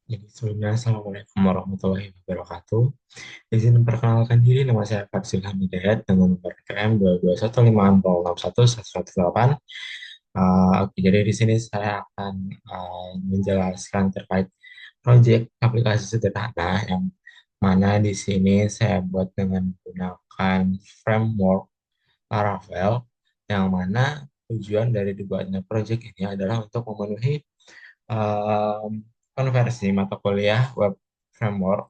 Jadi sebelumnya Assalamualaikum warahmatullahi wabarakatuh. Izin memperkenalkan diri, nama saya Fatsil Hamidayat dengan nomor KM 22156011108. Oke, jadi di sini saya akan menjelaskan terkait proyek aplikasi sederhana yang mana di sini saya buat dengan menggunakan framework Laravel, yang mana tujuan dari dibuatnya proyek ini adalah untuk memenuhi em, konversi mata kuliah web framework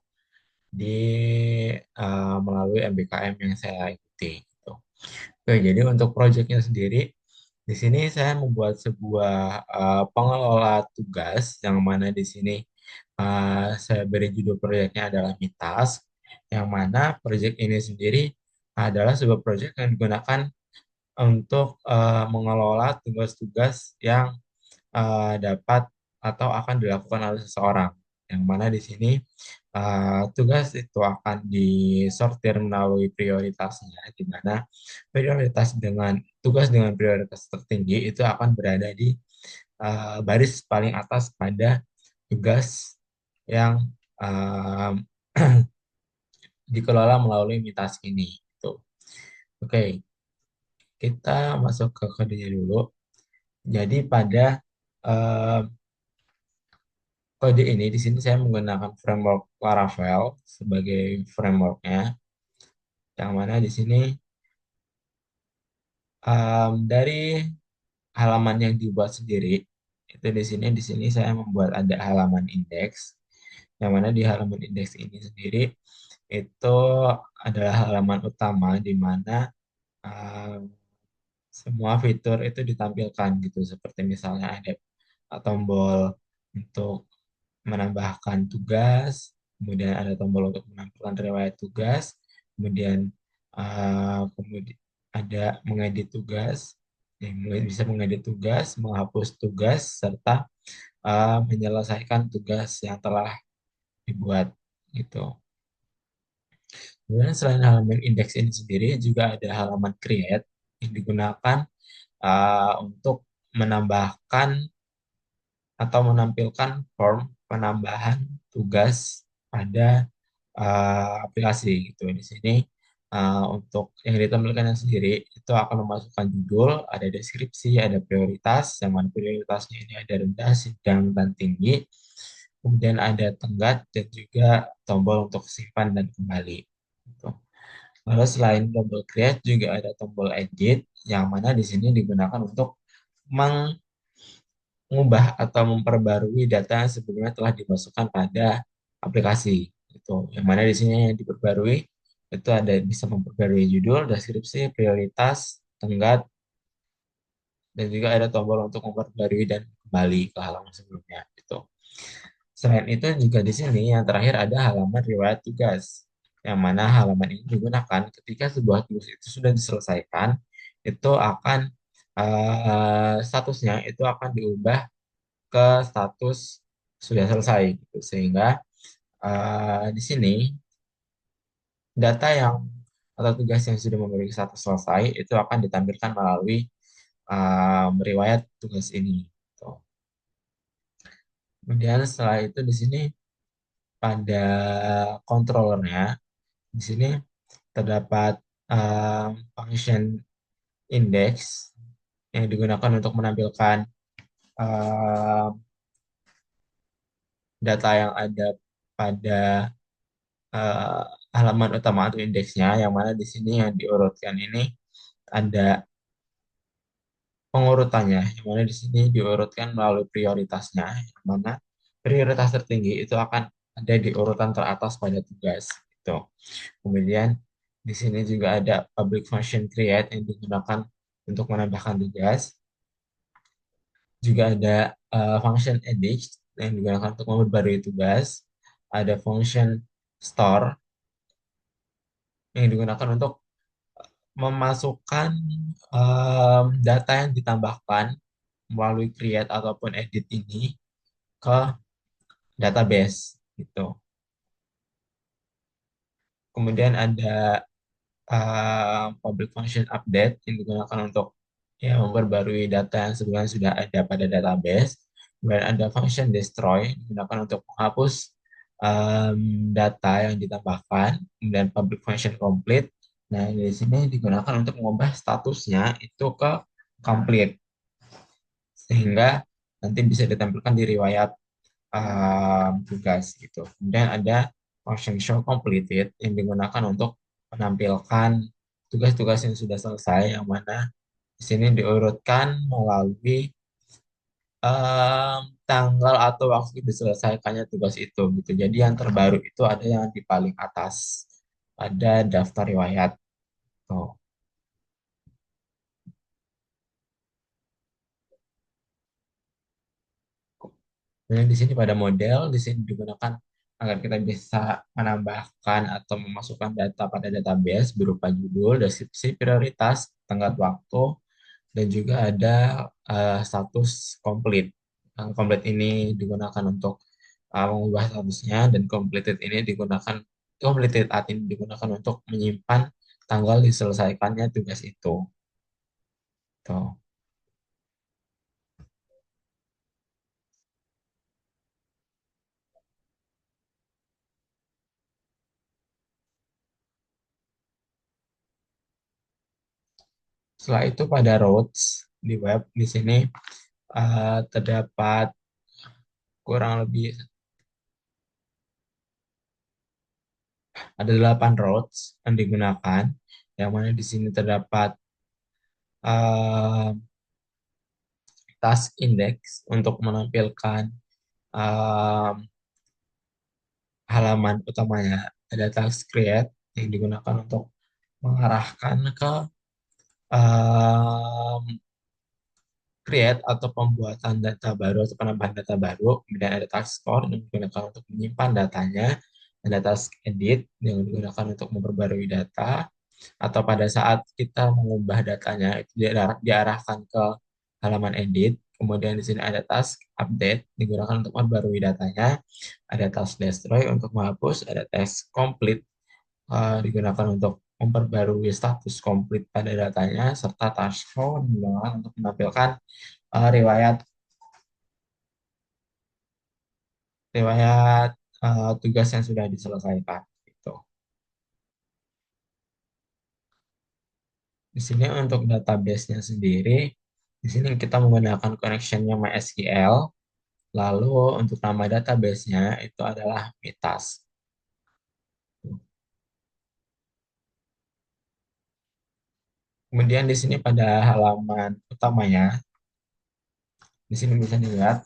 di melalui MBKM yang saya ikuti gitu. Oke, jadi untuk proyeknya sendiri di sini saya membuat sebuah pengelola tugas yang mana di sini saya beri judul proyeknya adalah Mitas, yang mana proyek ini sendiri adalah sebuah proyek yang digunakan untuk mengelola tugas-tugas yang dapat atau akan dilakukan oleh seseorang. Yang mana di sini tugas itu akan disortir melalui prioritasnya, di mana prioritas dengan tugas dengan prioritas tertinggi itu akan berada di baris paling atas pada tugas yang uh, dikelola melalui mitas ini. Gitu. Oke, kita masuk ke kodenya dulu. Jadi pada uh, kode ini di sini saya menggunakan framework Laravel sebagai frameworknya, yang mana di sini dari halaman yang dibuat sendiri itu di sini saya membuat ada halaman indeks, yang mana di halaman indeks ini sendiri itu adalah halaman utama di mana um, semua fitur itu ditampilkan gitu, seperti misalnya ada tombol untuk menambahkan tugas, kemudian ada tombol untuk menampilkan riwayat tugas, kemudian kemudian ada mengedit tugas, bisa mengedit tugas, menghapus tugas, serta menyelesaikan tugas yang telah dibuat gitu. Kemudian selain halaman indeks ini sendiri juga ada halaman create yang digunakan untuk menambahkan atau menampilkan form penambahan tugas pada aplikasi gitu. Di sini untuk yang ditampilkan sendiri itu akan memasukkan judul, ada deskripsi, ada prioritas, yang mana prioritasnya ini ada rendah, sedang, dan tinggi. Kemudian ada tenggat dan juga tombol untuk simpan dan kembali. Gitu. Lalu selain tombol create juga ada tombol edit, yang mana di sini digunakan untuk mengubah atau memperbarui data yang sebelumnya telah dimasukkan pada aplikasi. Itu yang mana di sini yang diperbarui itu ada bisa memperbarui judul, deskripsi, prioritas, tenggat, dan juga ada tombol untuk memperbarui dan kembali ke halaman sebelumnya. Itu. Selain itu juga di sini yang terakhir ada halaman riwayat tugas, yang mana halaman ini digunakan ketika sebuah tugas itu sudah diselesaikan, itu akan statusnya itu akan diubah ke status sudah selesai gitu. Sehingga di sini data yang atau tugas yang sudah memiliki status selesai itu akan ditampilkan melalui riwayat tugas ini gitu. Kemudian setelah itu di sini pada controllernya di sini terdapat function index yang digunakan untuk menampilkan um, data yang ada pada eh, halaman utama atau indeksnya, yang mana di sini yang diurutkan ini ada pengurutannya, yang mana di sini diurutkan melalui prioritasnya, yang mana prioritas tertinggi itu akan ada di urutan teratas pada tugas itu. Kemudian di sini juga ada public function create yang digunakan untuk menambahkan tugas, juga ada function edit yang digunakan untuk memperbarui tugas, ada function store yang digunakan untuk memasukkan data yang ditambahkan melalui create ataupun edit ini ke database gitu. Kemudian ada public function update yang digunakan untuk ya memperbarui data yang sebelumnya sudah ada pada database. Kemudian ada function destroy digunakan untuk menghapus data yang ditambahkan. Kemudian public function complete. Nah, di sini digunakan untuk mengubah statusnya itu ke complete sehingga nanti bisa ditampilkan di riwayat tugas gitu. Kemudian ada function show completed yang digunakan untuk menampilkan tugas-tugas yang sudah selesai yang mana di sini diurutkan melalui tanggal atau waktu diselesaikannya tugas itu gitu. Jadi yang terbaru itu ada yang di paling atas pada daftar riwayat. Tuh. Dan di sini pada model di sini digunakan agar kita bisa menambahkan atau memasukkan data pada database berupa judul, deskripsi, prioritas, tenggat waktu, dan juga ada status complete. Complete ini digunakan untuk mengubah statusnya dan completed ini digunakan completed at ini digunakan untuk menyimpan tanggal diselesaikannya tugas itu. Tuh. Setelah itu pada roads di web di sini terdapat kurang lebih ada 8 roads yang digunakan, yang mana di sini terdapat eh, task index untuk menampilkan eh, halaman utamanya. Ada task create yang digunakan untuk mengarahkan ke eh, create atau pembuatan data baru atau penambahan data baru. Kemudian ada task store yang digunakan untuk menyimpan datanya. Ada task edit yang digunakan untuk memperbarui data. Atau pada saat kita mengubah datanya itu diarahkan ke halaman edit. Kemudian di sini ada task update digunakan untuk memperbarui datanya. Ada task destroy untuk menghapus. Ada task complete digunakan untuk memperbarui status komplit pada datanya serta task show digunakan untuk menampilkan riwayat riwayat tugas yang sudah diselesaikan gitu. Di sini untuk database-nya sendiri, di sini kita menggunakan connection-nya MySQL, lalu untuk nama database-nya itu adalah Mitas. Kemudian di sini pada halaman utamanya, di sini bisa dilihat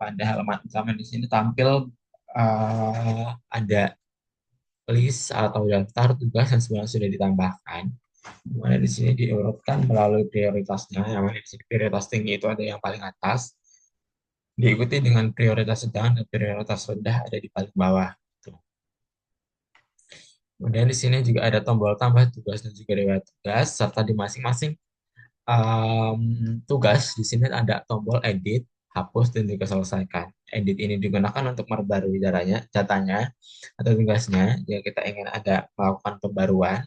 pada halaman utama di sini tampil ada list atau daftar tugas yang sebenarnya sudah ditambahkan. Di mana di sini diurutkan melalui prioritasnya, yang mana di sini prioritas tinggi itu ada yang paling atas, diikuti dengan prioritas sedang dan prioritas rendah ada di paling bawah. Tuh. Kemudian di sini juga ada tombol tambah tugas dan juga riwayat tugas, serta di masing-masing tugas di sini ada tombol edit, hapus, dan juga selesaikan. Edit ini digunakan untuk memperbarui datanya atau tugasnya jika kita ingin ada melakukan pembaruan.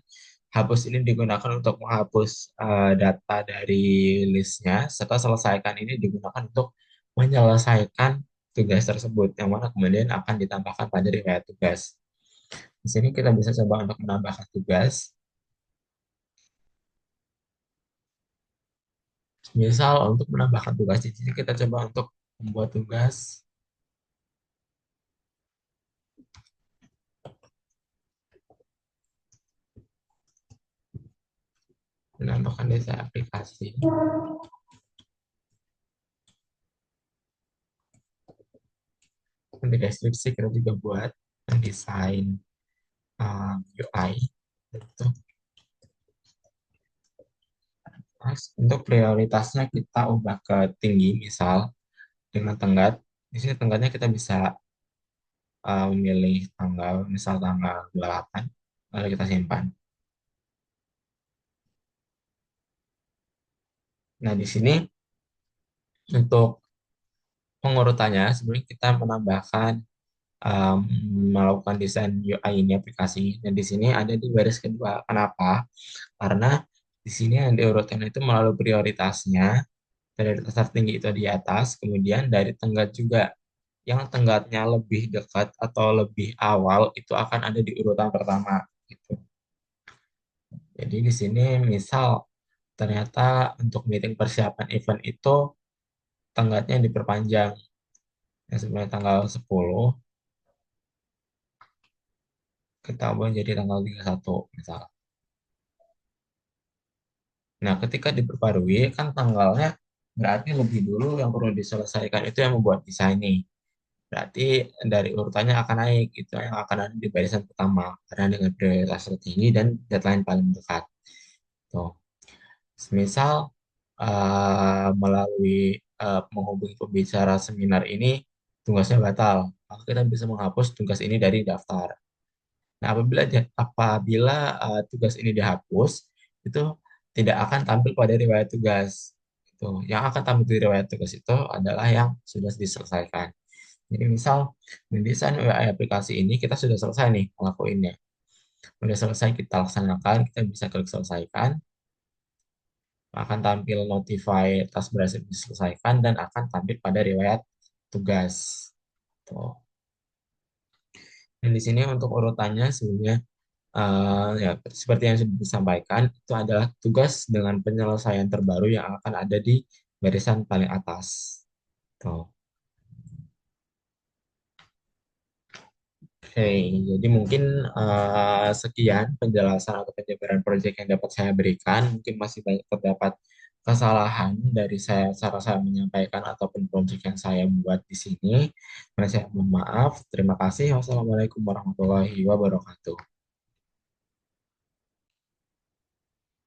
Hapus ini digunakan untuk menghapus data dari listnya, serta selesaikan ini digunakan untuk menyelesaikan tugas tersebut, yang mana kemudian akan ditambahkan pada riwayat tugas. Di sini kita bisa coba untuk menambahkan tugas. Misal untuk menambahkan tugas di sini kita coba untuk membuat tugas menambahkan data aplikasi. Nanti deskripsi kita juga buat desain UI. Itu. Untuk prioritasnya kita ubah ke tinggi, misal dengan tenggat. Di sini tenggatnya kita bisa memilih tanggal, misal tanggal 28, lalu kita simpan. Nah, di sini untuk pengurutannya, sebenarnya kita menambahkan um, melakukan desain UI ini aplikasi. Dan di sini ada di baris kedua. Kenapa? Karena di sini yang diurutkan itu melalui prioritasnya dari dasar tinggi itu di atas, kemudian dari tenggat juga. Yang tenggatnya lebih dekat atau lebih awal itu akan ada di urutan pertama gitu. Jadi di sini misal ternyata untuk meeting persiapan event itu tenggatnya diperpanjang, yang sebenarnya tanggal 10 kita ubah jadi tanggal 31 misal. Nah, ketika diperbarui kan tanggalnya berarti lebih dulu yang perlu diselesaikan itu yang membuat desain nih. Berarti dari urutannya akan naik, itu yang akan ada di barisan pertama karena dengan prioritas tertinggi dan deadline paling dekat. Tuh. Misal melalui menghubungi pembicara seminar ini tugasnya batal, maka kita bisa menghapus tugas ini dari daftar. Nah, apabila tugas ini dihapus, itu tidak akan tampil pada riwayat tugas. Itu yang akan tampil di riwayat tugas itu adalah yang sudah diselesaikan. Jadi misal mendesain UI aplikasi ini kita sudah selesai nih ngelakuinnya. Sudah selesai kita laksanakan, kita bisa klik selesaikan, akan tampil notify task berhasil diselesaikan dan akan tampil pada riwayat tugas. Tuh. Dan di sini untuk urutannya sebenarnya ya seperti yang sudah disampaikan itu adalah tugas dengan penyelesaian terbaru yang akan ada di barisan paling atas. Tuh. Oke, jadi mungkin sekian penjelasan atau penjabaran proyek yang dapat saya berikan. Mungkin masih banyak terdapat kesalahan dari saya cara saya menyampaikan ataupun proyek yang saya buat di sini. Saya mohon maaf. Terima kasih. Wassalamualaikum warahmatullahi wabarakatuh.